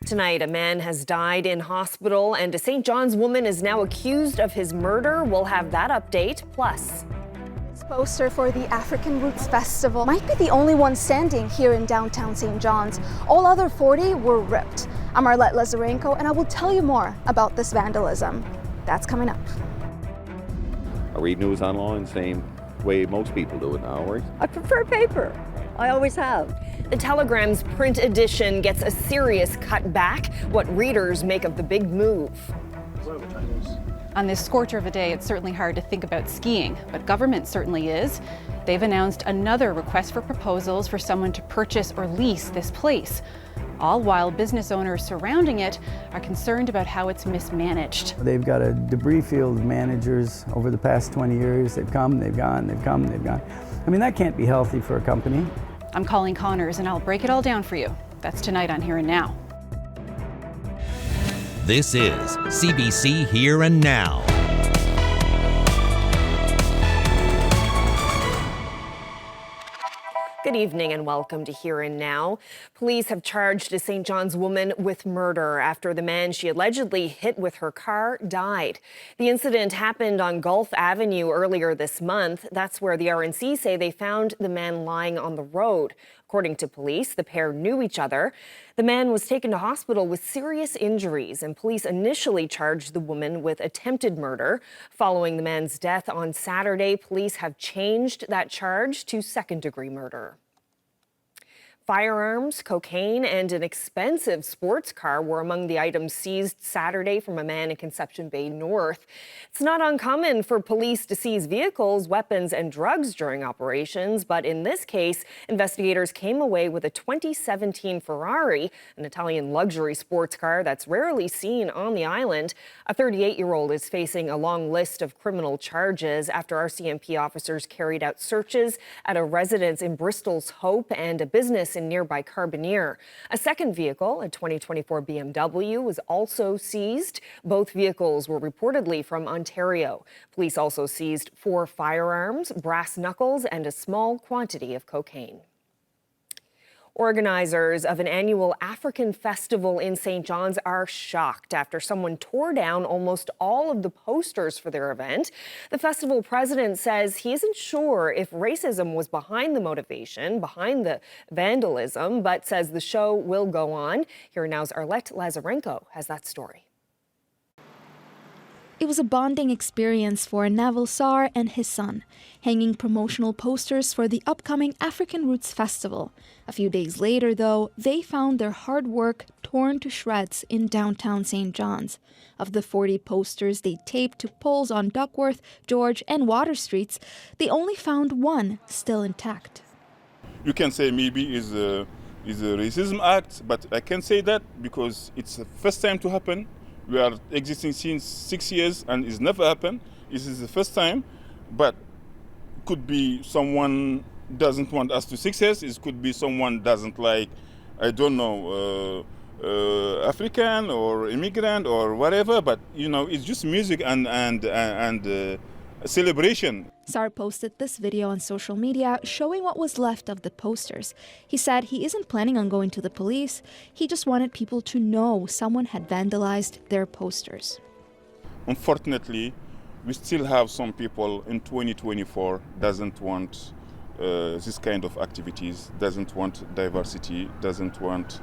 Tonight, a man has died in hospital, and a St. John's woman is now accused of his murder. We'll have that update. Plus, this poster for the African Roots Festival might be the only one standing here in downtown St. John's. All other 40 were ripped. I'm Arlette Lazarenko, and I will tell you more about this vandalism. That's coming up. I read news online same way most people do it now, right? I prefer paper. I always have. The Telegram's print edition gets a serious cutback. What readers make of the big move. On this scorcher of a day, it's certainly hard to think about skiing, but government certainly is. They've announced another request for proposals for someone to purchase or lease this place, all while business owners surrounding it are concerned about how it's mismanaged. They've got a debris field of managers over the past 20 years. They've come, they've gone, they've come, they've gone. I mean, that can't be healthy for a company. I'm Colleen Connors, and I'll break it all down for you. That's tonight on Here and Now. This is CBC Here and Now. Good evening and welcome to Here and Now. Police have charged a St. John's woman with murder after the man she allegedly hit with her car died. The incident happened on Gulf Avenue earlier this month. That's where the RNC say they found the man lying on the road. According to police, the pair knew each other. The man was taken to hospital with serious injuries, and police initially charged the woman with attempted murder. Following the man's death on Saturday, police have changed that charge to second-degree murder. Firearms, cocaine, and an expensive sports car were among the items seized Saturday from a man in Conception Bay North. It's not uncommon for police to seize vehicles, weapons, and drugs during operations, but in this case, investigators came away with a 2017 Ferrari, an Italian luxury sports car that's rarely seen on the island. A 38-year-old is facing a long list of criminal charges after RCMP officers carried out searches at a residence in Bristol's Hope and a business in nearby Carbonear. A second vehicle, a 2024 BMW, was also seized. Both vehicles were reportedly from Ontario. Police also seized 4 firearms, brass knuckles, and a small quantity of cocaine. Organizers of an annual African festival in St. John's are shocked after someone tore down almost all of the posters for their event. The festival president says he isn't sure if racism was behind the motivation, behind the vandalism, but says the show will go on. Here Now's Arlette Lazarenko has that story. It was a bonding experience for Naval Sar and his son, hanging promotional posters for the upcoming African Roots Festival. A few days later, though, they found their hard work torn to shreds in downtown St. John's. Of the 40 posters they taped to poles on Duckworth, George, and Water Streets, they only found one still intact. You can say maybe it's a racism act, but I can't say that because it's the first time to happen. We are existing since 6 years and it's never happened. This is the first time, but could be someone doesn't want us to success. It could be someone doesn't like, I don't know, African or immigrant or whatever. But you know, it's just music and celebration. Sar posted this video on social media showing what was left of the posters. He said he isn't planning on going to the police. He just wanted people to know someone had vandalized their posters. Unfortunately, we still have some people in 2024 doesn't want this kind of activities, doesn't want diversity, doesn't want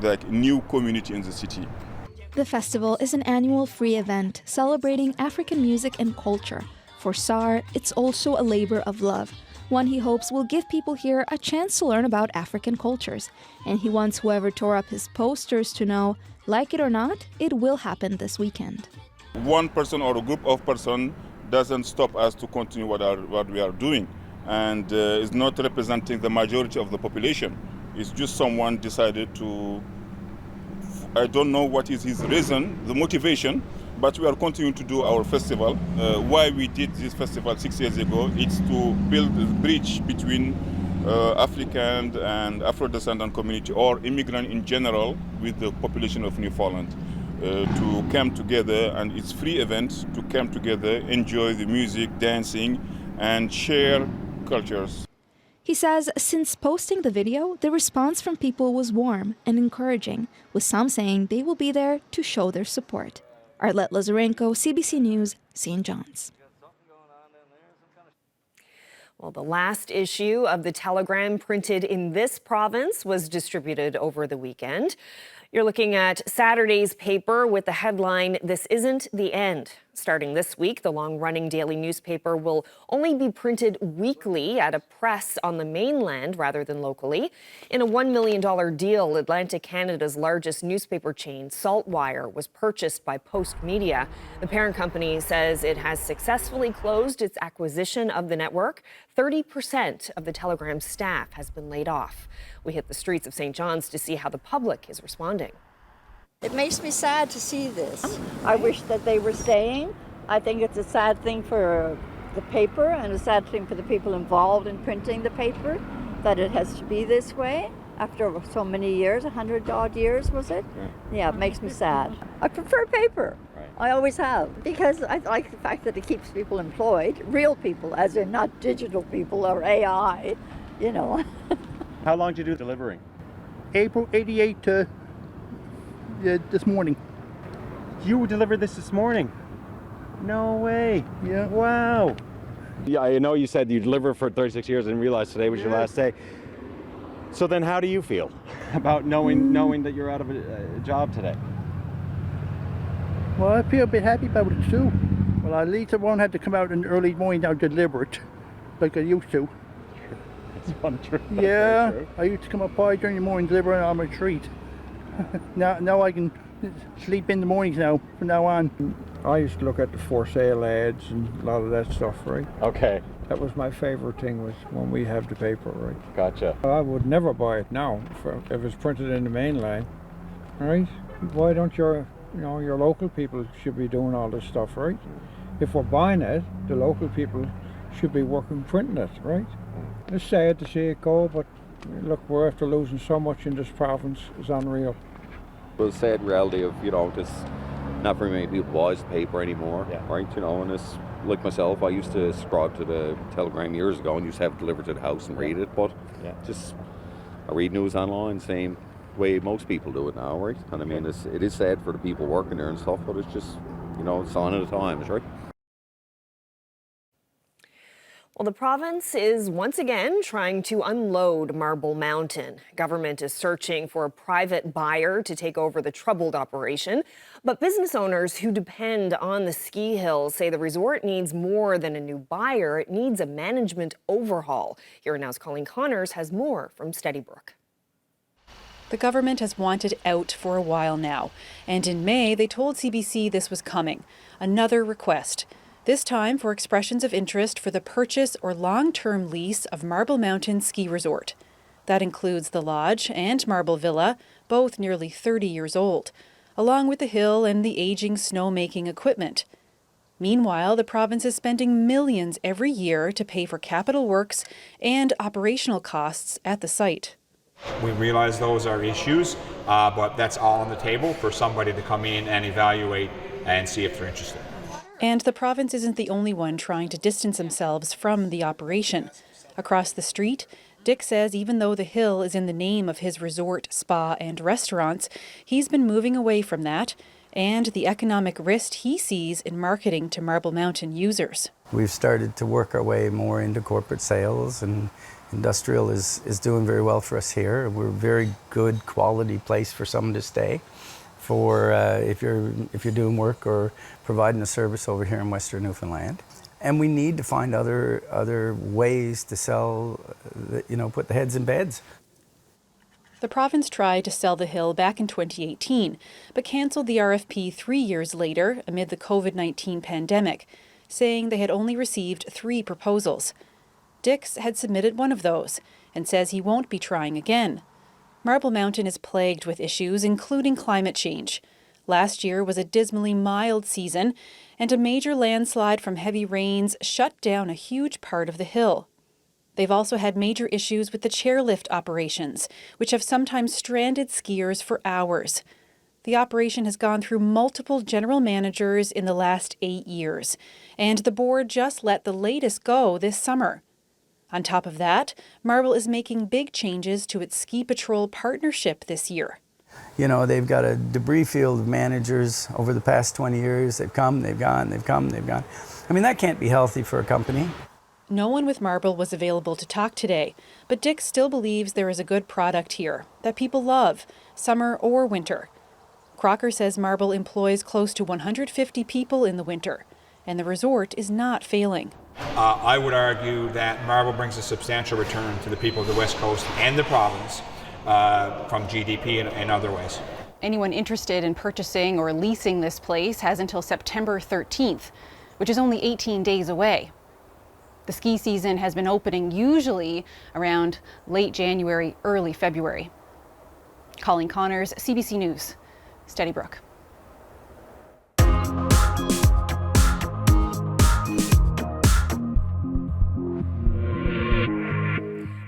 like new community in the city. The festival is an annual free event celebrating African music and culture. For Sar, it's also a labor of love, one he hopes will give people here a chance to learn about African cultures. And he wants whoever tore up his posters to know, like it or not, it will happen this weekend. One person or a group of persons doesn't stop us to continue what we are doing, and is not representing the majority of the population. It's just someone decided to, I don't know what is his reason, the motivation, but we are continuing to do our festival. Why we did this festival 6 years ago, it's to build a bridge between African and Afro-descendant community or immigrant in general with the population of Newfoundland. To come together, and it's free event to come together, enjoy the music, dancing, and share cultures. He says since posting the video, the response from people was warm and encouraging, with some saying they will be there to show their support. Arlette Lazarenko, CBC News, St. John's. Well, the last issue of the Telegram printed in this province was distributed over the weekend. You're looking at Saturday's paper with the headline, "This Isn't the End." Starting this week, the long-running daily newspaper will only be printed weekly at a press on the mainland rather than locally. In a $1 million deal, Atlantic Canada's largest newspaper chain, Saltwire, was purchased by Post Media. The parent company says it has successfully closed its acquisition of the network. 30% of the Telegram staff has been laid off. We hit the streets of St. John's to see how the public is responding. It makes me sad to see this. I wish that they were staying. I think it's a sad thing for the paper and a sad thing for the people involved in printing the paper, that it has to be this way after so many years, 100-odd years, was it? Yeah, it makes me sad. I prefer paper. I always have, because I like the fact that it keeps people employed, real people, as in not digital people or AI, you know. How long did you do delivering? April 88 to this morning. You delivered this morning? No way. Yeah. Wow. Yeah, I know you said you delivered for 36 years and realized today was your last day. So then how do you feel about knowing that you're out of a job today? Well, I feel a bit happy about it too. Well, at least I won't have to come out in the early morning now to deliver it like I used to. It's untrue. Yeah, I used to come up 5 in the morning deliver it on my street. now I can sleep in the mornings now, from now on. I used to look at the for sale ads and a lot of that stuff, right? Okay. That was my favorite thing, was when we have the paper, right? Gotcha. I would never buy it now if it's printed in the mainline, right? Why don't your local people should be doing all this stuff, right? If we're buying it, the local people should be working printing it, right? It's sad to see it go, but look, we're after losing so much in this province. It's unreal. Well, the sad reality of, this not very many people buys paper anymore, right? And it's like myself, I used to subscribe to the Telegram years ago and used to have it delivered to the house and read it, but just I read news online, same way most people do it now, right? And I mean, it is sad for the people working there and stuff, but it's just, sign of the times, right? Well, the province is once again trying to unload Marble Mountain. Government is searching for a private buyer to take over the troubled operation. But business owners who depend on the ski hills say the resort needs more than a new buyer. It needs a management overhaul. Here Now's Colleen Connors has more from Steadybrook. The government has wanted out for a while now. And in May, they told CBC this was coming. Another request. This time for expressions of interest for the purchase or long-term lease of Marble Mountain Ski Resort. That includes the lodge and Marble Villa, both nearly 30 years old, along with the hill and the aging snowmaking equipment. Meanwhile, the province is spending millions every year to pay for capital works and operational costs at the site. We realize those are issues, but that's all on the table for somebody to come in and evaluate and see if they're interested. And the province isn't the only one trying to distance themselves from the operation. Across the street, Dick says even though the hill is in the name of his resort, spa and restaurants, he's been moving away from that and the economic risk he sees in marketing to Marble Mountain users. We've started to work our way more into corporate sales, and industrial is doing very well for us here. We're a very good quality place for someone to stay. For if you're doing work or providing a service over here in Western Newfoundland. And we need to find other ways to sell, put the heads in beds. The province tried to sell the hill back in 2018, but cancelled the RFP 3 years later amid the COVID-19 pandemic, saying they had only received 3 proposals. Dix had submitted one of those and says he won't be trying again. Marble Mountain is plagued with issues, including climate change. Last year was a dismally mild season, and a major landslide from heavy rains shut down a huge part of the hill. They've also had major issues with the chairlift operations, which have sometimes stranded skiers for hours. The operation has gone through multiple general managers in the last 8 years, and the board just let the latest go this summer. On top of that, Marble is making big changes to its ski patrol partnership this year. You know, they've got a debris field of managers over the past 20 years. They've come, they've gone, they've come, they've gone. I mean, that can't be healthy for a company. No one with Marble was available to talk today, but Dick still believes there is a good product here that people love, summer or winter. Crocker says Marble employs close to 150 people in the winter, and the resort is not failing. I would argue that Marble brings a substantial return to the people of the West Coast and the province from GDP and other ways. Anyone interested in purchasing or leasing this place has until September 13th, which is only 18 days away. The ski season has been opening usually around late January, early February. Colleen Connors, CBC News, Steadybrook.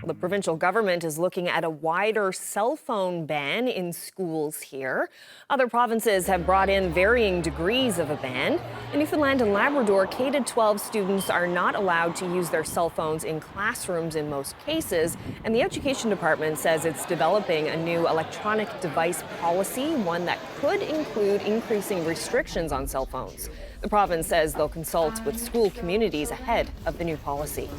The provincial government is looking at a wider cell phone ban in schools here. Other provinces have brought in varying degrees of a ban. In Newfoundland and Labrador, K-12 students are not allowed to use their cell phones in classrooms in most cases, and the Education Department says it's developing a new electronic device policy, one that could include increasing restrictions on cell phones. The province says they'll consult with school communities ahead of the new policy.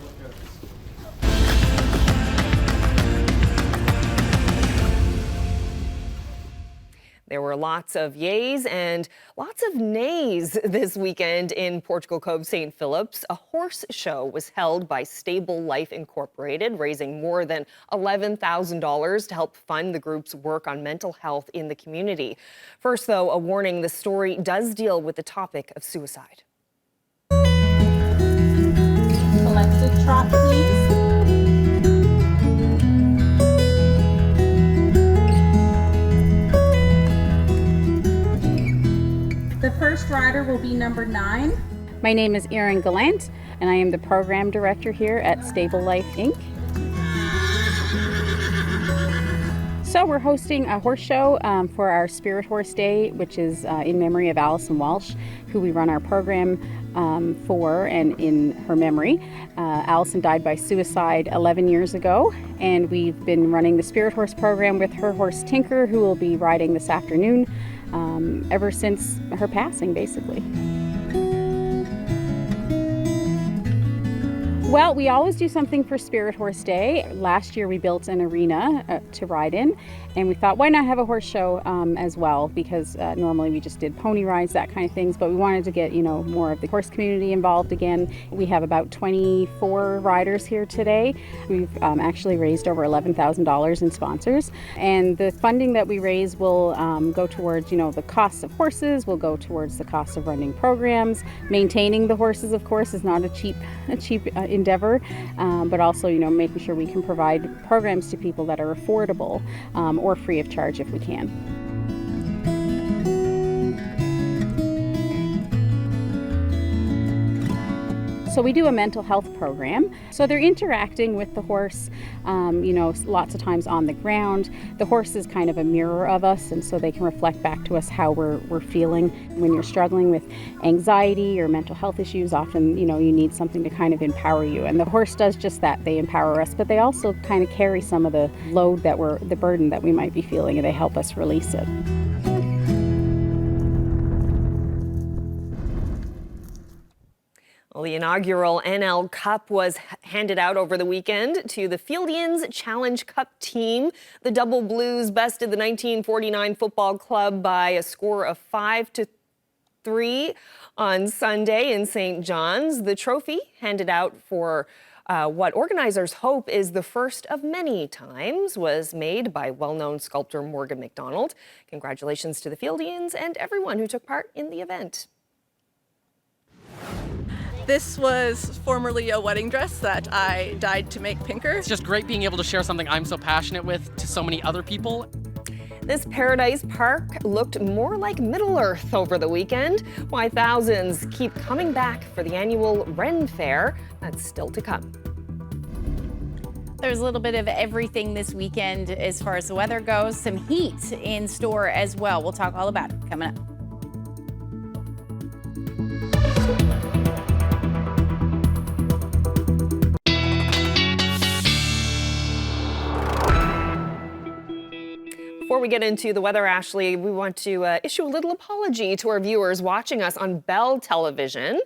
There were lots of yays and lots of nays this weekend in Portugal Cove, St. Philip's. A horse show was held by Stable Life Incorporated, raising more than $11,000 to help fund the group's work on mental health in the community. First, though, a warning: the story does deal with the topic of suicide. Collective trot, please. The first rider will be number 9. My name is Erin Gallant, and I am the program director here at Stable Life Inc. So we're hosting a horse show for our Spirit Horse Day, which is in memory of Alison Walsh, who we run our program for and in her memory. Alison died by suicide 11 years ago, and we've been running the Spirit Horse program with her horse Tinker, who will be riding this afternoon, ever since her passing, basically. Well, we always do something for Spirit Horse Day. Last year we built an arena to ride in, and we thought, why not have a horse show as well, because normally we just did pony rides, that kind of things, but we wanted to get, more of the horse community involved again. We have about 24 riders here today. We've actually raised over $11,000 in sponsors, and the funding that we raise will go towards, the costs of horses, will go towards the cost of running programs. Maintaining the horses, of course, is not a cheap endeavor, but also, making sure we can provide programs to people that are affordable or free of charge if we can. So we do a mental health program. So they're interacting with the horse, lots of times on the ground. The horse is kind of a mirror of us, and so they can reflect back to us how we're feeling. When you're struggling with anxiety or mental health issues, often, you need something to kind of empower you. And the horse does just that. They empower us, but they also kind of carry some of the load the burden that we might be feeling, and they help us release it. Well, the inaugural NL Cup was handed out over the weekend to the Fieldians Challenge Cup team. The Double Blues bested the 1949 Football Club by a score of 5-3 on Sunday in St. John's. The trophy, handed out for what organizers hope is the first of many times, was made by well-known sculptor Morgan MacDonald. Congratulations to the Fieldians and everyone who took part in the event. This was formerly a wedding dress that I dyed to make pinker. It's just great being able to share something I'm so passionate with to so many other people. This Paradise Park looked more like Middle-earth over the weekend. Why thousands keep coming back for the annual Ren Fair, that's still to come. There's a little bit of everything this weekend as far as the weather goes. Some heat in store as well. We'll talk all about it coming up. Before we get into the weather, Ashley, we want to issue a little apology to our viewers watching us on Bell Television.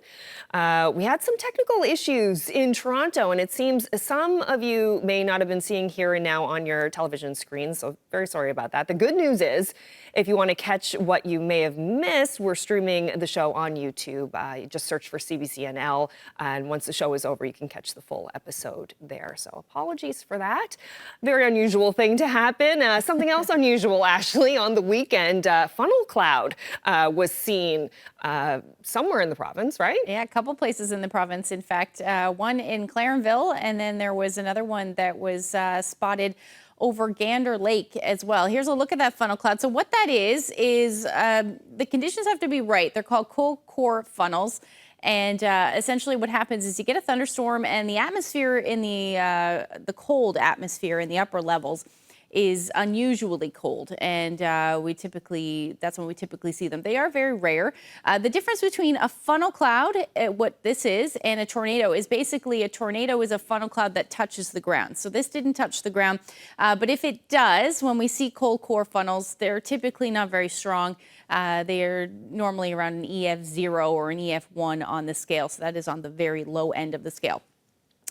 We had some technical issues in Toronto, and it seems some of you may not have been seeing Here and Now on your television screens, so very sorry about that. The good news is, if you want to catch what you may have missed, we're streaming the show on YouTube. Just search for CBCNL, and once the show is over, you can catch the full episode there. So apologies for that. Very unusual thing to happen. Something else unusual, Ashley, on the weekend, funnel cloud was seen somewhere in the province, right? Yeah, a couple places in the province. In fact, one in Clarenville, and then there was another one that was spotted over Gander Lake as well. Here's a look at that funnel cloud. So what that is the conditions have to be right. They're called cold core funnels. And essentially what happens is you get a thunderstorm, and the atmosphere in the cold atmosphere in the upper levels is unusually cold, and that's when we typically see them. They are very rare. The difference between a funnel cloud, what this is, and a tornado is basically a tornado is a funnel cloud that touches the ground. So this didn't touch the ground, but if it does, when we see cold core funnels, they're typically not very strong. They are normally around an EF0 or an EF1 on the scale, so that is on the very low end of the scale.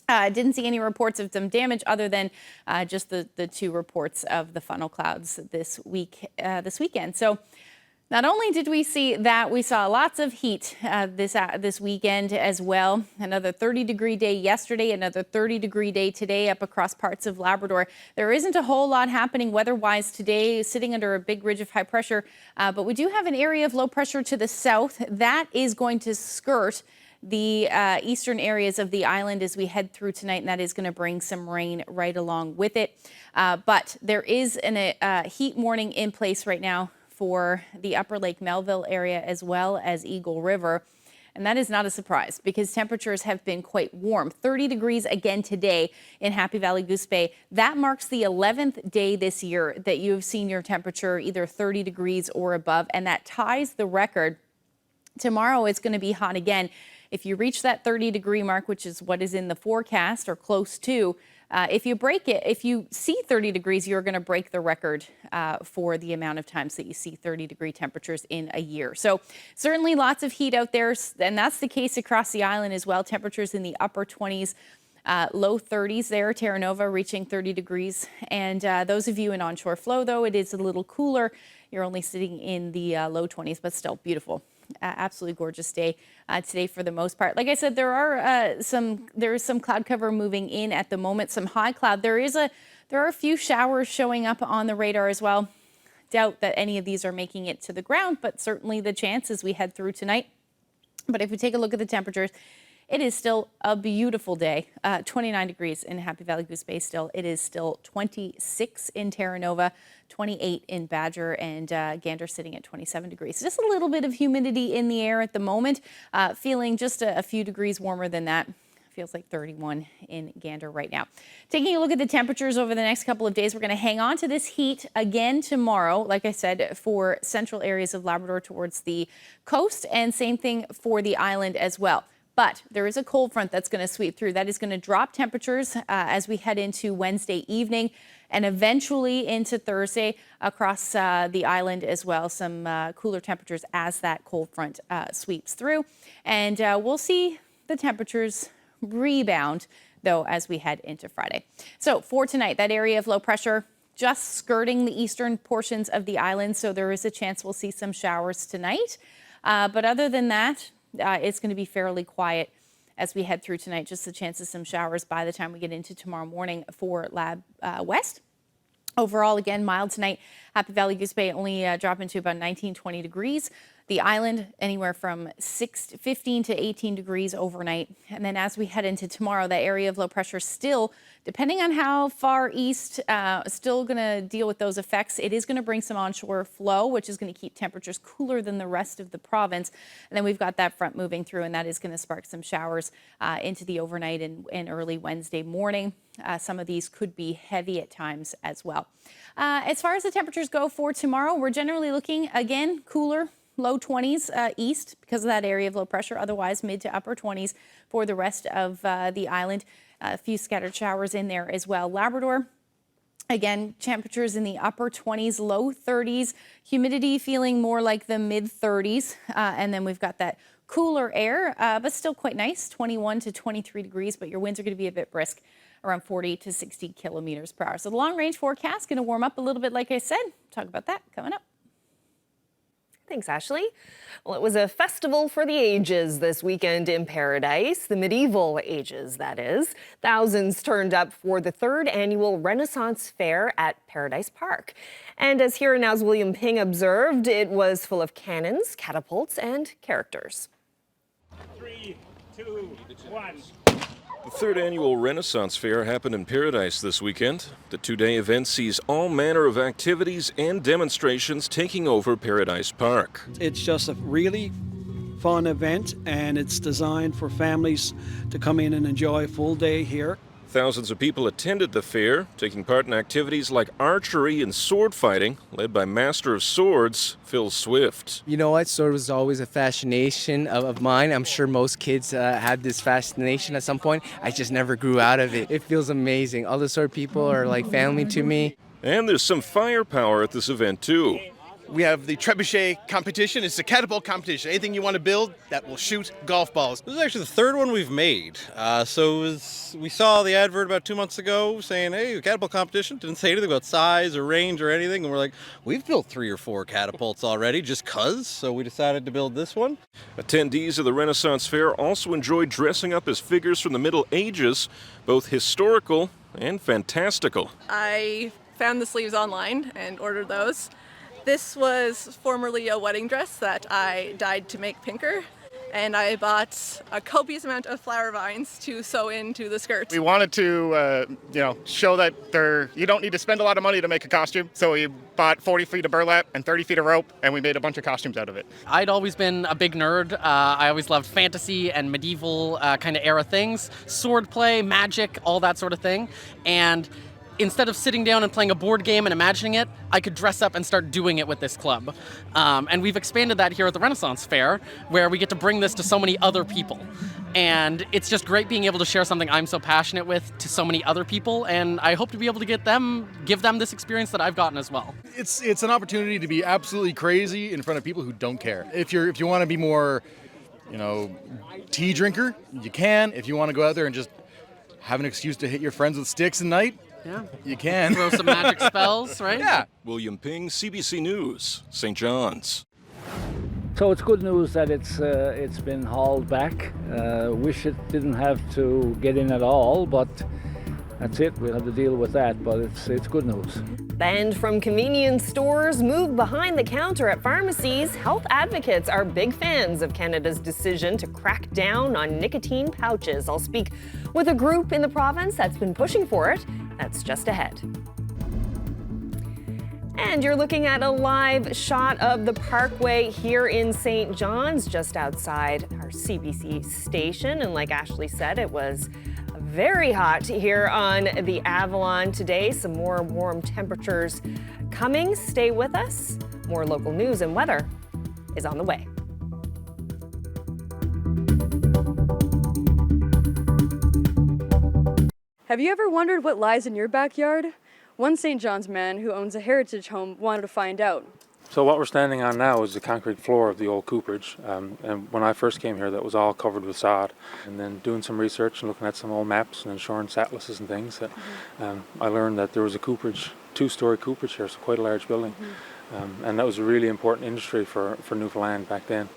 Didn't see any reports of some damage other than just the two reports of the funnel clouds this weekend. So not only did we see that, we saw lots of heat this weekend as well. Another 30-degree day yesterday, another 30-degree day today up across parts of Labrador. There isn't a whole lot happening weather-wise today, sitting under a big ridge of high pressure, but we do have an area of low pressure to the south that is going to skirt the eastern areas of the island as we head through tonight, and that is going to bring some rain right along with it. But there is a heat warning in place right now for the Upper Lake Melville area as well as Eagle River. And that is not a surprise because temperatures have been quite warm. 30 degrees again today in Happy Valley Goose Bay. That marks the 11th day this year that you have seen your temperature either 30 degrees or above, and that ties the record. Tomorrow it's going to be hot again. If you reach that 30-degree mark, which is what is in the forecast or close to, if you break it, if you see 30 degrees, you're going to break the record for the amount of times that you see 30-degree temperatures in a year. So certainly lots of heat out there, and that's the case across the island as well. Temperatures in the upper 20s, low 30s there. Terra Nova reaching 30 degrees. And those of you in onshore flow, though, it is a little cooler. You're only sitting in the low 20s, but still beautiful. Absolutely gorgeous day today for the most part. Like I said, there is some cloud cover moving in at the moment, some high cloud. There are a few showers showing up on the radar as well. Doubt that any of these are making it to the ground, but certainly the chance as we head through tonight. But if we take a look at the temperatures, it is still a beautiful day. 29 degrees in Happy Valley Goose Bay still. It is still 26 in Terra Nova, 28 in Badger, and Gander sitting at 27 degrees. Just a little bit of humidity in the air at the moment. Feeling just a few degrees warmer than that. Feels like 31 in Gander right now. Taking a look at the temperatures over the next couple of days, we're going to hang on to this heat again tomorrow, like I said, for central areas of Labrador towards the coast, and same thing for the island as well. But there is a cold front that's going to sweep through. That is going to drop temperatures as we head into Wednesday evening and eventually into Thursday across the island as well. Some cooler temperatures as that cold front sweeps through. And we'll see the temperatures rebound, though, as we head into Friday. So for tonight, that area of low pressure just skirting the eastern portions of the island. So there is a chance we'll see some showers tonight. But other than that, it's going to be fairly quiet as we head through tonight. Just the chance of some showers by the time we get into tomorrow morning for Lab West. Overall, again, mild tonight. Happy Valley Goose Bay only dropping to about 19, 20 degrees. The island anywhere from 15 to 18 degrees overnight. And then as we head into tomorrow, that area of low pressure still, depending on how far east, still going to deal with those effects. It is going to bring some onshore flow, which is going to keep temperatures cooler than the rest of the province. And then we've got that front moving through, and that is going to spark some showers into the overnight and early Wednesday morning. Some of these could be heavy at times as well. As far as the temperatures go for tomorrow, we're generally looking, again, cooler. Low 20s east because of that area of low pressure. Otherwise, mid to upper 20s for the rest of the island. A few scattered showers in there as well. Labrador, Again, temperatures in the upper 20s, low 30s, humidity feeling more like the mid 30s. And then we've got that cooler air, but still quite nice, 21 to 23 degrees, but your winds are going to be a bit brisk, around 40 to 60 kilometers per hour. So the long range forecast going to warm up a little bit, like I said. Talk about that coming up. Thanks, Ashley. Well, it was a festival for the ages this weekend in Paradise, the medieval ages, that is. Thousands turned up for the 3rd annual Renaissance Fair at Paradise Park. And as Here and Now's William Ping observed, it was full of cannons, catapults, and characters. 3, 2, 1. The 3rd annual Renaissance Fair happened in Paradise this weekend. The 2-day event sees all manner of activities and demonstrations taking over Paradise Park. It's just a really fun event, and it's designed for families to come in and enjoy a full day here. Thousands of people attended the fair, taking part in activities like archery and sword fighting, led by Master of Swords, Phil Swift. You know what? Sword was always a fascination of mine. I'm sure most kids had this fascination at some point. I just never grew out of it. It feels amazing. All the sword people are like family to me. And there's some firepower at this event, too. We have the trebuchet competition. It's a catapult competition. Anything you want to build that will shoot golf balls. This is actually the 3rd one we've made. We saw the advert about 2 months ago saying, hey, catapult competition. Didn't say anything about size or range or anything. And we're like, we've built 3 or 4 catapults already just 'cause. So we decided to build this one. Attendees of the Renaissance Fair also enjoyed dressing up as figures from the Middle Ages, both historical and fantastical. I found the sleeves online and ordered those. This was formerly a wedding dress that I dyed to make pinker, and I bought a copious amount of flower vines to sew into the skirt. We wanted to, show that you don't need to spend a lot of money to make a costume. So we bought 40 feet of burlap and 30 feet of rope, and we made a bunch of costumes out of it. I'd always been a big nerd. I always loved fantasy and medieval kind of era things, sword play, magic, all that sort of thing. And instead of sitting down and playing a board game and imagining it, I could dress up and start doing it with this club. And we've expanded that here at the Renaissance Fair, where we get to bring this to so many other people. And it's just great being able to share something I'm so passionate with to so many other people, and I hope to be able to give them this experience that I've gotten as well. It's an opportunity to be absolutely crazy in front of people who don't care. If you want to be more, tea drinker, you can. If you want to go out there and just have an excuse to hit your friends with sticks at night, yeah, you can. Throw some magic spells, right? Yeah. William Ping, CBC News, St. John's. So it's good news that it's been hauled back. Wish it didn't have to get in at all, but that's it. We'll have to deal with that, but it's good news. Banned from convenience stores, moved behind the counter at pharmacies, health advocates are big fans of Canada's decision to crack down on nicotine pouches. I'll speak with a group in the province that's been pushing for it. That's just ahead. And you're looking at a live shot of the Parkway here in St. John's, just outside our CBC station. And like Ashley said, it was very hot here on the Avalon today. Some more warm temperatures coming. Stay with us. More local news and weather is on the way. Have you ever wondered what lies in your backyard? One St. John's man who owns a heritage home wanted to find out. So what we're standing on now is the concrete floor of the old cooperage. And when I first came here, that was all covered with sod. And then doing some research and looking at some old maps and insurance atlases and things, I learned that there was a cooperage, 2-story cooperage here, so quite a large building. And that was a really important industry for Newfoundland back then.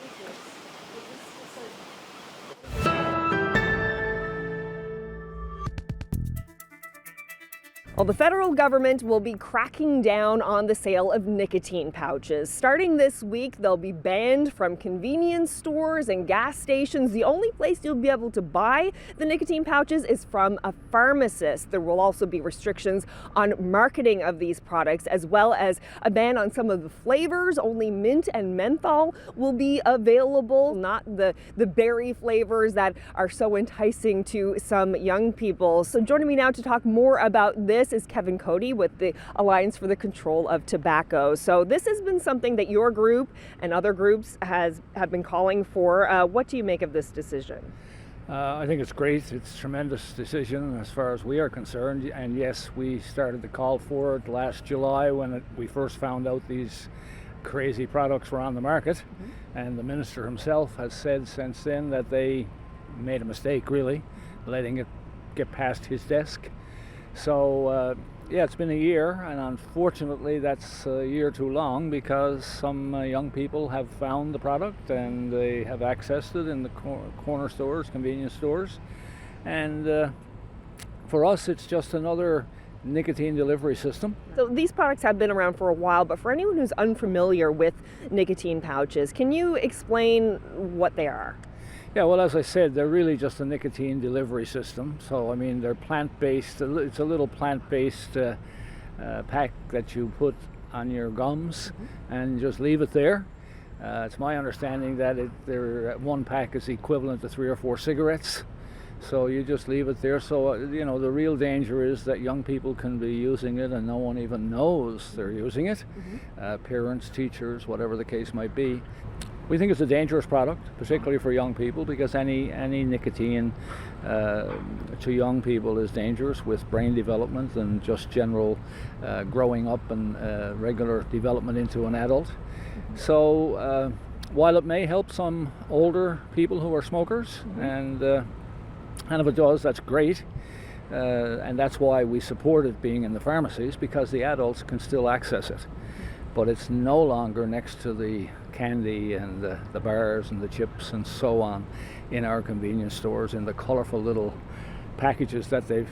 Well, the federal government will be cracking down on the sale of nicotine pouches. Starting this week, they'll be banned from convenience stores and gas stations. The only place you'll be able to buy the nicotine pouches is from a pharmacist. There will also be restrictions on marketing of these products, as well as a ban on some of the flavors. Only mint and menthol will be available, not the berry flavors that are so enticing to some young people. So joining me now to talk more about this is Kevin Cody with the Alliance for the Control of Tobacco. So this has been something that your group and other groups have been calling for. What do you make of this decision? I think it's great. It's a tremendous decision as far as we are concerned. And yes, we started the call for it last July when we first found out these crazy products were on the market. And the minister himself has said since then that they made a mistake, really, letting it get past his desk. So yeah, it's been a year, and unfortunately that's a year too long because some young people have found the product and they have accessed it in the corner stores, convenience stores. And for us, it's just another nicotine delivery system. So these products have been around for a while, but for anyone who's unfamiliar with nicotine pouches, can you explain what they are? Yeah, well, as I said, they're really just a nicotine delivery system. So, I mean, they're plant-based. It's a little plant-based pack that you put on your gums and just leave it there. It's my understanding that one pack is equivalent to 3 or 4 cigarettes. So you just leave it there. So, you know, the real danger is that young people can be using it and no one even knows they're using it. Parents, teachers, whatever the case might be. We think it's a dangerous product, particularly for young people, because any nicotine to young people is dangerous with brain development and just general growing up and regular development into an adult. So while it may help some older people who are smokers, and if it does, that's great. And that's why we support it being in the pharmacies, because the adults can still access it. But it's no longer next to the candy and the bars and the chips and so on in our convenience stores in the colorful little packages that they've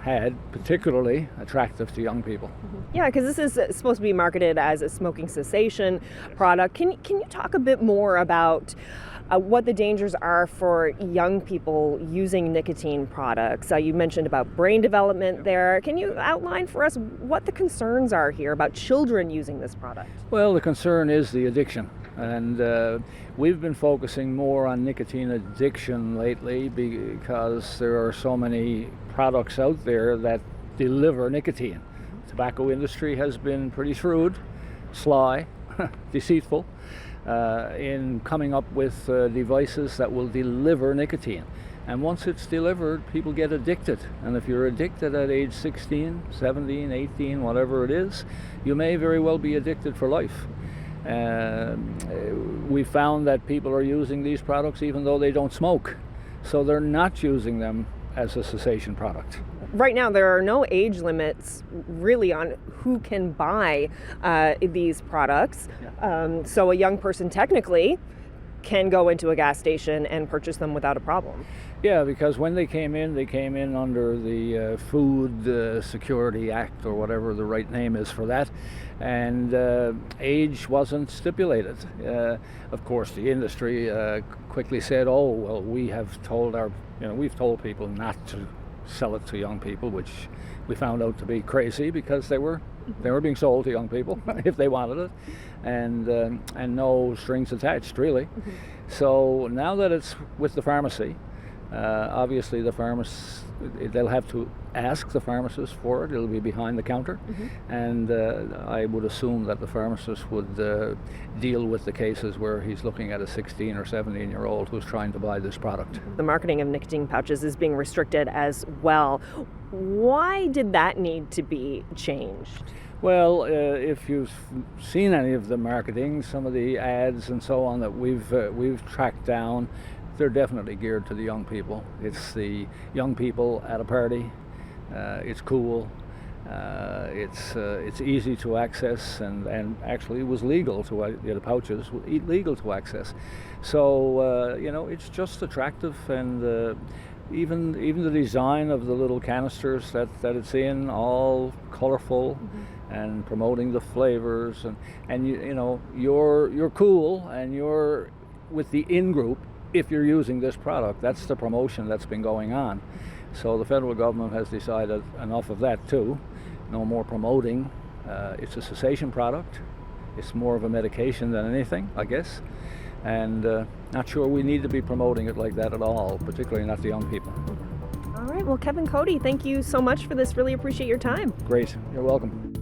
had, particularly attractive to young people. Yeah, because this is supposed to be marketed as a smoking cessation product. Can you talk a bit more about what the dangers are for young people using nicotine products? You mentioned about brain development there. Can you outline for us what the concerns are here about children using this product? Well, the concern is the addiction. And we've been focusing more on nicotine addiction lately because there are so many products out there that deliver nicotine. The tobacco industry has been pretty shrewd, sly, deceitful in coming up with devices that will deliver nicotine. And once it's delivered, people get addicted. And if you're addicted at age 16, 17, 18, whatever it is, you may very well be addicted for life. We found that people are using these products even though they don't smoke. So they're not using them as a cessation product. Right now, there are no age limits really on who can buy these products. So a young person technically can go into a gas station and purchase them without a problem. Yeah, because when they came in under the Food Security Act, or whatever the right name is for that, and age wasn't stipulated. Of course, the industry quickly said, "Oh, well, we've told people not to sell it to young people," which we found out to be crazy because they were being sold to young people if they wanted it, and no strings attached, really. So now that it's with the pharmacy, obviously the pharmacists, they'll have to ask the pharmacist for it. It'll be behind the counter, and I would assume that the pharmacist would deal with the cases where he's looking at a 16 or 17-year-old who's trying to buy this product. The marketing of nicotine pouches is being restricted as well. Why did that need to be changed? Well, if you've seen any of the marketing, some of the ads and so on that we've tracked down, they're definitely geared to the young people. It's the young people at a party. It's cool. It's easy to access, and actually it was legal to the pouches legal to access. So it's just attractive, and even the design of the little canisters that it's in, all colorful, and promoting the flavors, and you're cool, and you're with the in group if you're using this product. That's the promotion that's been going on. So the federal government has decided enough of that too. No more promoting. It's a cessation product. It's more of a medication than anything, I guess. And not sure we need to be promoting it like that at all, particularly not the young people. All right, well, Kevin Cody, thank you so much for this. Really appreciate your time. Great, you're welcome.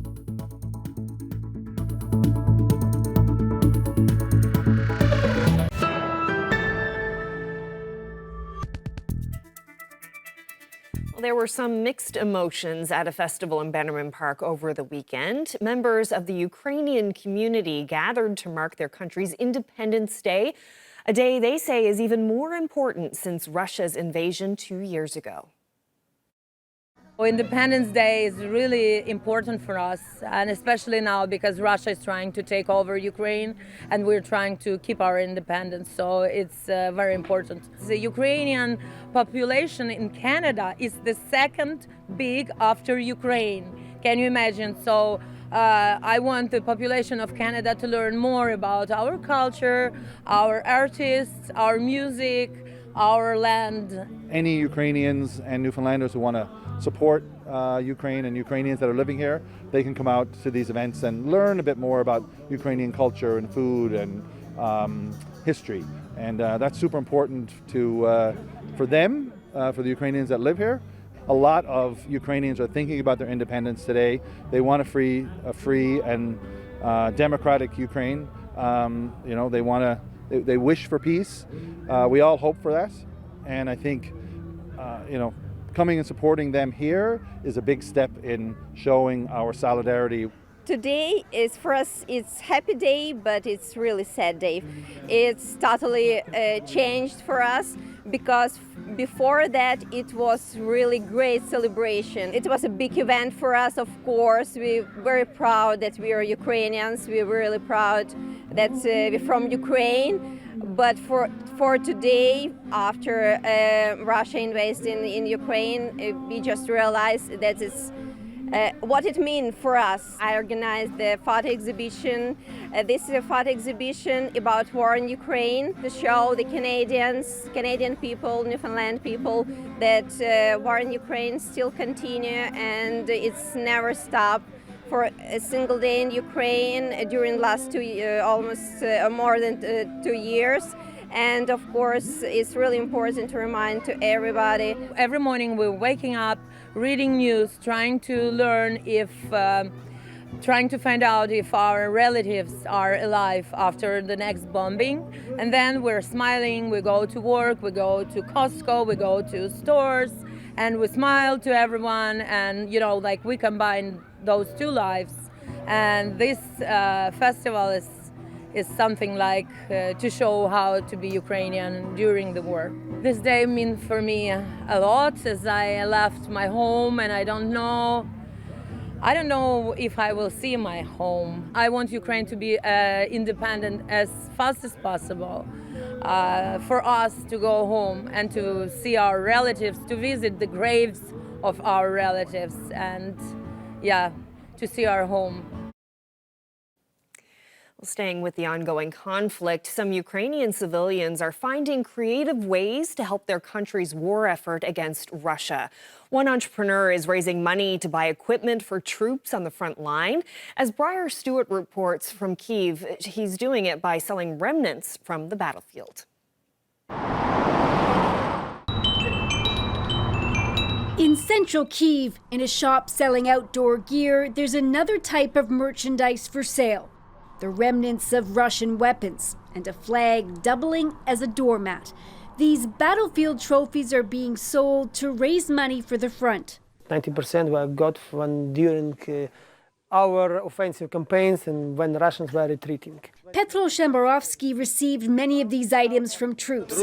There were some mixed emotions at a festival in Bannerman Park over the weekend. Members of the Ukrainian community gathered to mark their country's Independence Day, a day they say is even more important since Russia's invasion 2 years ago. Independence Day is really important for us, and especially now because Russia is trying to take over Ukraine and we're trying to keep our independence, so it's very important. The Ukrainian population in Canada is the second big after Ukraine. Can you imagine? So I want the population of Canada to learn more about our culture, our artists, our music, our land. Any Ukrainians and Newfoundlanders who want to support Ukraine and Ukrainians that are living here, they can come out to these events and learn a bit more about Ukrainian culture and food and history. And that's super important for them, for the Ukrainians that live here. A lot of Ukrainians are thinking about their independence today. They want a free and democratic Ukraine. They wish for peace. We all hope for that. And I think, coming and supporting them here is a big step in showing our solidarity. Today is for us, it's happy day, but it's really sad day. It's totally changed for us because before that it was really great celebration. It was a big event for us, of course. We're very proud that we are Ukrainians. We're really proud that we're from Ukraine. But for today, after Russia invaded in Ukraine, we just realized that it's what it means for us. I organized the photo exhibition. This is a photo exhibition about war in Ukraine to show the Canadian people, Newfoundland people, that war in Ukraine still continue and it's never stopped. For a single day in Ukraine during the last almost more than 2 years. And of course, it's really important to remind to everybody. Every morning we're waking up, reading news, trying to learn trying to find out if our relatives are alive after the next bombing. And then we're smiling, we go to work, we go to Costco, we go to stores, and we smile to everyone. And, we combine those two lives. And this festival is something like to show how to be Ukrainian during the war. This day means for me a lot as I left my home and I don't know if I will see my home. I want Ukraine to be independent as fast as possible. For us to go home and to see our relatives, to visit the graves of our relatives and to see our home. Staying with the ongoing conflict, some Ukrainian civilians are finding creative ways to help their country's war effort against Russia. One entrepreneur is raising money to buy equipment for troops on the front line. As Briar Stewart reports from Kyiv, he's doing it by selling remnants from the battlefield. In central Kyiv, in a shop selling outdoor gear, there's another type of merchandise for sale. The remnants of Russian weapons and a flag doubling as a doormat. These battlefield trophies are being sold to raise money for the front. 90% were got from during our offensive campaigns and when Russians were retreating. Petro Shembarovsky received many of these items from troops.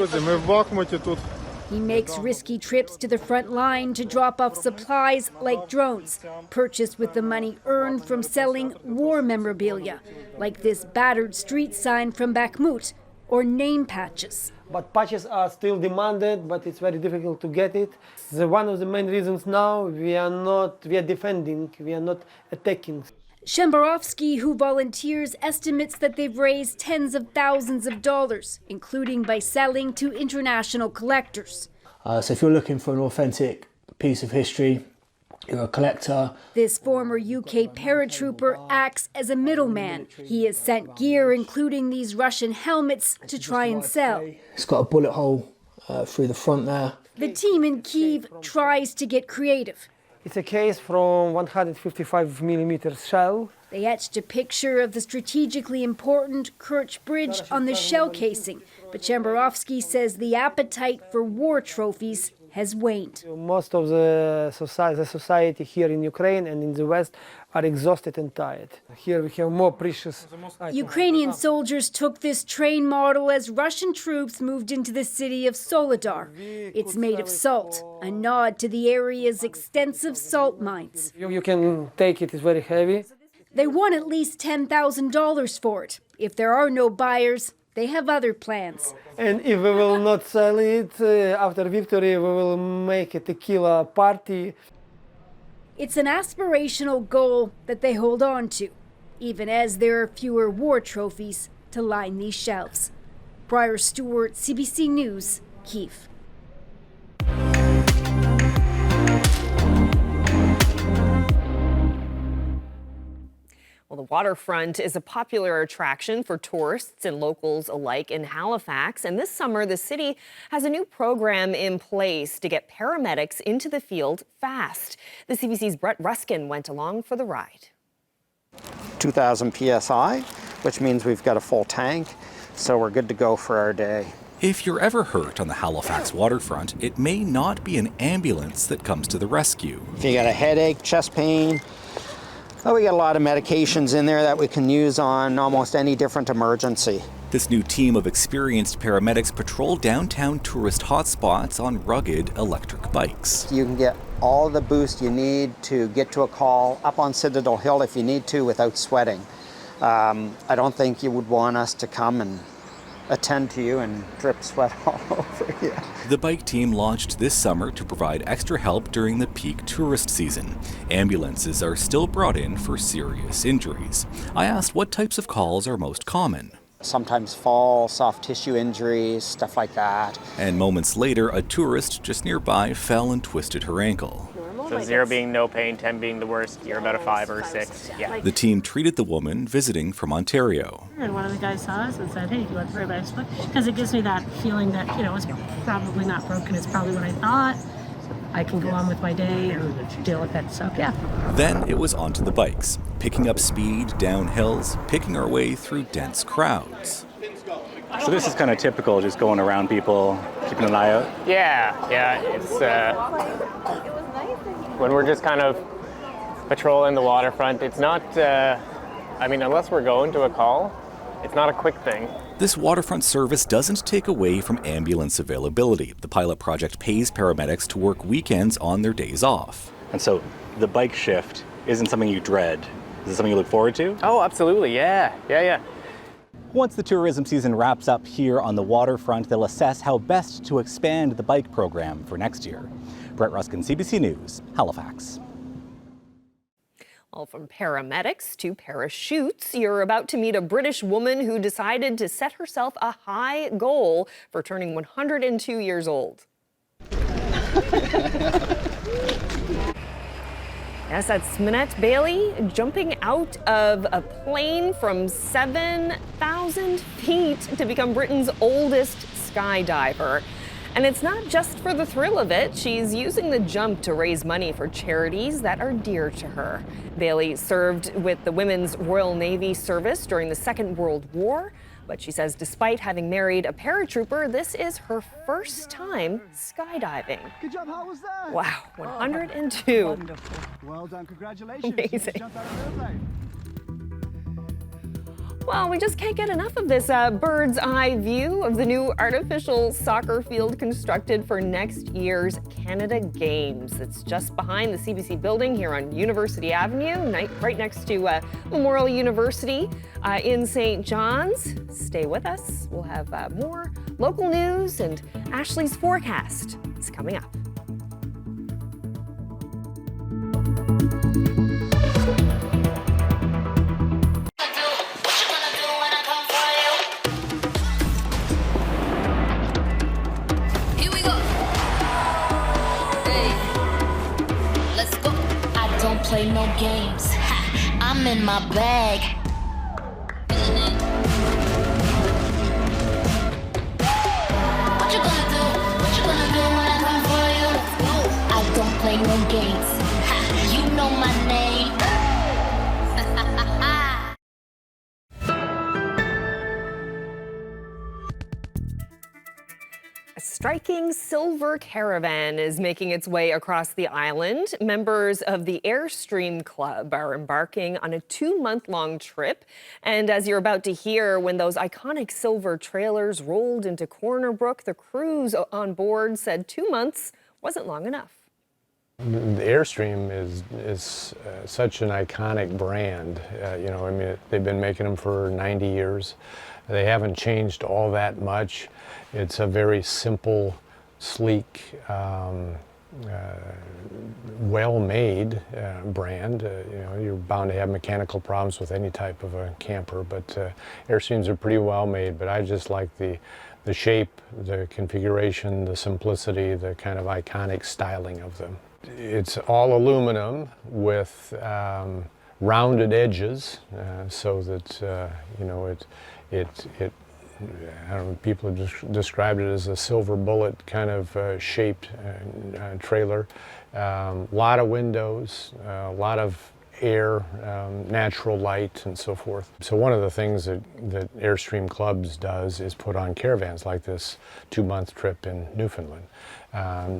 He makes risky trips to the front line to drop off supplies like drones, purchased with the money earned from selling war memorabilia, like this battered street sign from Bakhmut, or name patches. But patches are still demanded, but it's very difficult to get it. One of the main reasons now we are defending, we are not attacking. Shembarovsky, who volunteers, estimates that they've raised tens of thousands of dollars, including by selling to international collectors. So if you're looking for an authentic piece of history, you're a collector. This former UK paratrooper acts as a middleman. He has sent gear, including these Russian helmets, to try and sell. It's got a bullet hole through the front there. The team in Kyiv tries to get creative. It's a case from 155mm shell. They etched a picture of the strategically important Kerch Bridge on the shell casing. But Shembarovsky says the appetite for war trophies has waned. Most of the society here in Ukraine and in the West are exhausted and tired. Here we have more precious items. Ukrainian soldiers took this train model as Russian troops moved into the city of Soledar. It's made of salt, a nod to the area's extensive salt mines. You can take it, it's very heavy. They won at least $10,000 for it. If there are no buyers, they have other plans. And if we will not sell it, after victory, we will make a tequila party. It's an aspirational goal that they hold on to, even as there are fewer war trophies to line these shelves. Briar Stewart, CBC News, Kyiv. Well, the waterfront is a popular attraction for tourists and locals alike in Halifax. And this summer, the city has a new program in place to get paramedics into the field fast. The CBC's Brett Ruskin went along for the ride. 2,000 PSI, which means we've got a full tank, so we're good to go for our day. If you're ever hurt on the Halifax waterfront, it may not be an ambulance that comes to the rescue. If you got a headache, chest pain, we got a lot of medications in there that we can use on almost any different emergency. This new team of experienced paramedics patrol downtown tourist hotspots on rugged electric bikes. You can get all the boost you need to get to a call up on Citadel Hill if you need to without sweating. I don't think you would want us to come and attend to you and drip sweat all over you. The bike team launched this summer to provide extra help during the peak tourist season. Ambulances are still brought in for serious injuries. I asked what types of calls are most common. Sometimes fall, soft tissue injuries, stuff like that. And moments later, a tourist just nearby fell and twisted her ankle. So 0 being no pain, 10 being the worst, you're about a 5 or a 6. Yeah. The team treated the woman visiting from Ontario. And one of the guys saw us and said, hey, do you want paramedics? Because it gives me that feeling that, it's probably not broken. It's probably what I thought. I can go on with my day and deal with it. So, yeah. Then it was onto the bikes, picking up speed down hills, picking our way through dense crowds. So this is kind of typical, just going around people, keeping an eye out? Yeah, it's when we're just kind of patrolling the waterfront, it's not, unless we're going to a call, it's not a quick thing. This waterfront service doesn't take away from ambulance availability. The pilot project pays paramedics to work weekends on their days off. And so the bike shift isn't something you dread. Is it something you look forward to? Oh, absolutely, yeah. Once the tourism season wraps up here on the waterfront, they'll assess how best to expand the bike program for next year. Brett Ruskin, CBC News, Halifax. Well, from paramedics to parachutes, you're about to meet a British woman who decided to set herself a high goal for turning 102 years old. Yes, that's Minette Bailey jumping out of a plane from 7,000 feet to become Britain's oldest skydiver. And it's not just for the thrill of it. She's using the jump to raise money for charities that are dear to her. Bailey served with the Women's Royal Navy service during the Second World War. But she says despite having married a paratrooper, this is her first time skydiving. Good job, how was that? Wow, 102. Wonderful. Well done, congratulations. Amazing. You jumped out of an airplane. Well, we just can't get enough of this bird's eye view of the new artificial soccer field constructed for next year's Canada Games. It's just behind the CBC building here on University Avenue, right next to Memorial University in St. John's. Stay with us. We'll have more local news and Ashley's forecast. It's coming up. Play no games. Ha, I'm in my bag. What you gonna do? What you gonna do when I come for you? I don't play no games. Ha, you know my name. striking silver caravan is making its way across the island. Members of the Airstream Club are embarking on a 2-month-long trip. And as you're about to hear, when those iconic silver trailers rolled into Corner Brook, the crews on board said 2 months wasn't long enough. The Airstream is such an iconic brand. I mean, they've been making them for 90 years. They haven't changed all that much. It's a very simple, sleek, well-made brand. You're bound to have mechanical problems with any type of a camper, but Airstreams are pretty well made. But I just like the shape, the configuration, the simplicity, the kind of iconic styling of them. It's all aluminum with rounded edges, so that I don't know, people have described it as a silver bullet kind of shaped trailer. Lot of windows, a lot of air, natural light, and so forth. So one of the things that Airstream Clubs does is put on caravans like this 2-month trip in Newfoundland.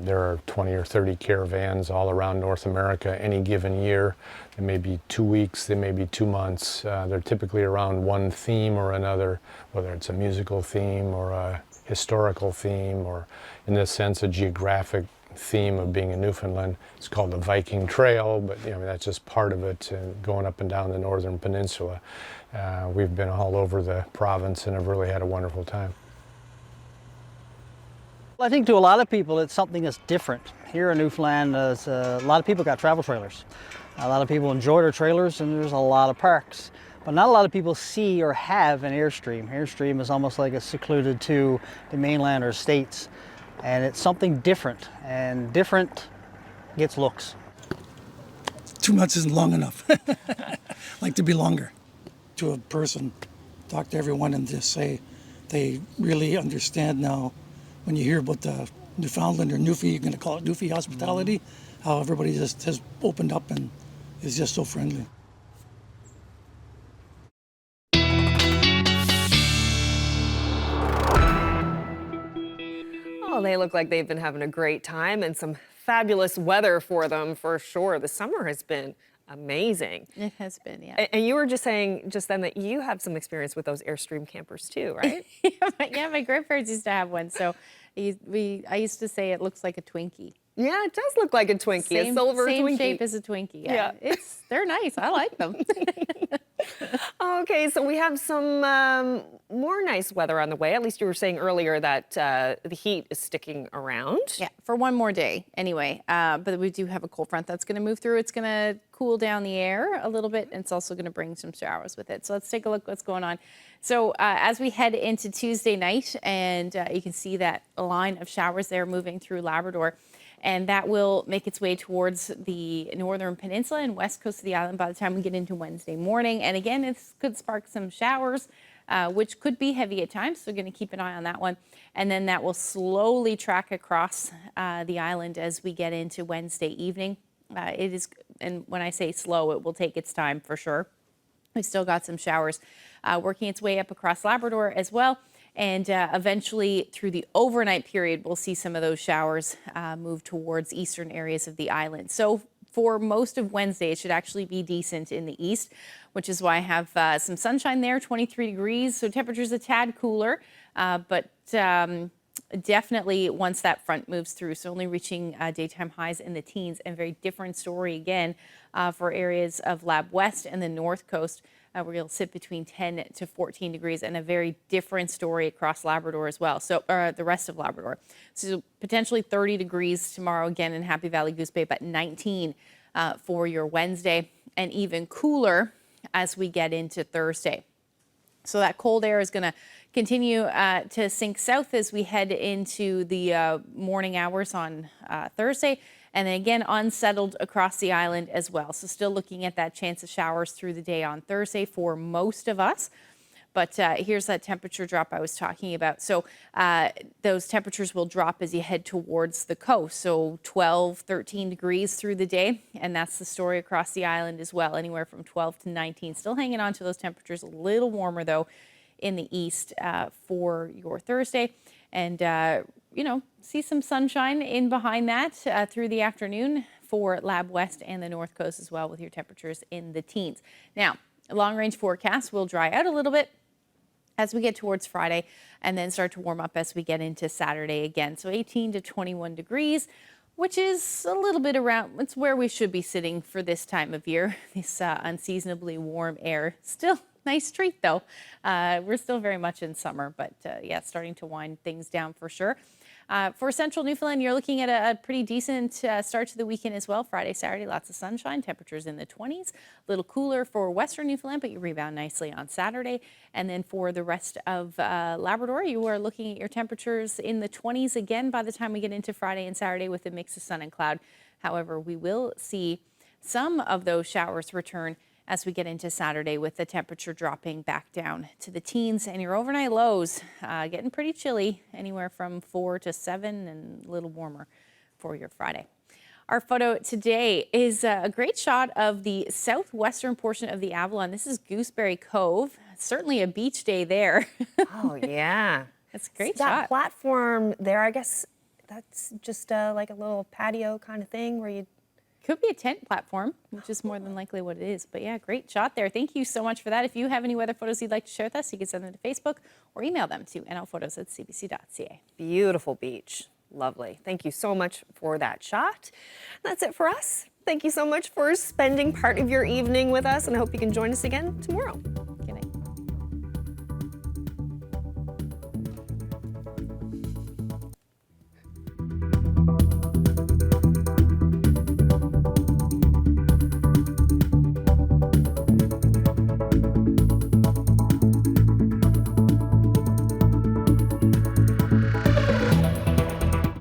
There are 20 or 30 caravans all around North America any given year. They may be 2 weeks, they may be 2 months. They're typically around one theme or another, whether it's a musical theme or a historical theme, or in this sense a geographic theme of being in Newfoundland. It's called the Viking Trail, but that's just part of it, going up and down the northern peninsula. We've been all over the province and have really had a wonderful time. I think to a lot of people it's something that's different. Here in Newfoundland, a lot of people got travel trailers. A lot of people enjoy their trailers, and there's a lot of parks. But not a lot of people see or have an Airstream. Airstream is almost like it's secluded to the mainland or states. And it's something different, and different gets looks. 2 months isn't long enough. Like to be longer. To a person, talk to everyone and just say they really understand now when you hear about the Newfoundland or Newfie, you're going to call it Newfie hospitality, how everybody just has opened up and is just so friendly. Well, they look like they've been having a great time and some fabulous weather for them for sure. The summer has been amazing. It has been, yeah. And you were just saying just then that you have some experience with those Airstream campers too, right? Yeah, my grandparents used to have one. So I used to say it looks like a Twinkie. Yeah, it does look like a Twinkie, a silver same Twinkie. Shape as a Twinkie. Yeah. They're nice. I like them. Okay, so we have some more nice weather on the way. At least you were saying earlier that the heat is sticking around. Yeah, for one more day anyway. But we do have a cold front that's going to move through. It's going to cool down the air a little bit, and it's also going to bring some showers with it. So let's take a look what's going on. So as we head into Tuesday night, and you can see that line of showers there moving through Labrador, and that will make its way towards the northern peninsula and west coast of the island by the time we get into Wednesday morning. And again, it could spark some showers, which could be heavy at times, so we're going to keep an eye on that one. And then that will slowly track across the island as we get into Wednesday evening. It is, and when I say slow, it will take its time for sure. We've still got some showers working its way up across Labrador as well. And eventually through the overnight period, we'll see some of those showers move towards eastern areas of the island. So for most of Wednesday, it should actually be decent in the east, which is why I have some sunshine there, 23 degrees. So temperatures a tad cooler, but definitely once that front moves through, so only reaching daytime highs in the teens, and very different story again for areas of Lab West and the North Coast, where you'll sit between 10 to 14 degrees, and a very different story across Labrador as well. So the rest of Labrador. So potentially 30 degrees tomorrow again in Happy Valley Goose Bay, but 19 for your Wednesday, and even cooler as we get into Thursday. So that cold air is going to continue to sink south as we head into the morning hours on Thursday. And then again, unsettled across the island as well. So still looking at that chance of showers through the day on Thursday for most of us. But here's that temperature drop I was talking about. So those temperatures will drop as you head towards the coast. So 12, 13 degrees through the day. And that's the story across the island as well, anywhere from 12 to 19. Still hanging on to those temperatures, a little warmer though in the east for your Thursday. And see some sunshine in behind that through the afternoon for Lab West and the North Coast as well, with your temperatures in the teens. Now, long-range forecast will dry out a little bit as we get towards Friday, and then start to warm up as we get into Saturday again. So 18 to 21 degrees, which is a little bit around, it's where we should be sitting for this time of year, this unseasonably warm air. Still nice treat though. We're still very much in summer, but yeah, starting to wind things down for sure. For central Newfoundland, you're looking at a pretty decent start to the weekend as well. Friday, Saturday, lots of sunshine, temperatures in the 20s. A little cooler for western Newfoundland, but you rebound nicely on Saturday. And then for the rest of Labrador, you are looking at your temperatures in the 20s again by the time we get into Friday and Saturday with a mix of sun and cloud. However, we will see some of those showers return as we get into Saturday, with the temperature dropping back down to the teens, and your overnight lows getting pretty chilly, anywhere from 4 to 7 and a little warmer for your Friday. Our photo today is a great shot of the southwestern portion of the Avalon. This is Gooseberry Cove. Certainly a beach day there. Oh, yeah. That's a great that shot. Platform there, I guess that's just like a little patio kind of thing where you... Could be a tent platform, which is more than likely what it is. But yeah, great shot there. Thank you so much for that. If you have any weather photos you'd like to share with us, you can send them to Facebook or email them to nlphotos@cbc.ca. Beautiful beach. Lovely. Thank you so much for that shot. That's it for us. Thank you so much for spending part of your evening with us, and I hope you can join us again tomorrow.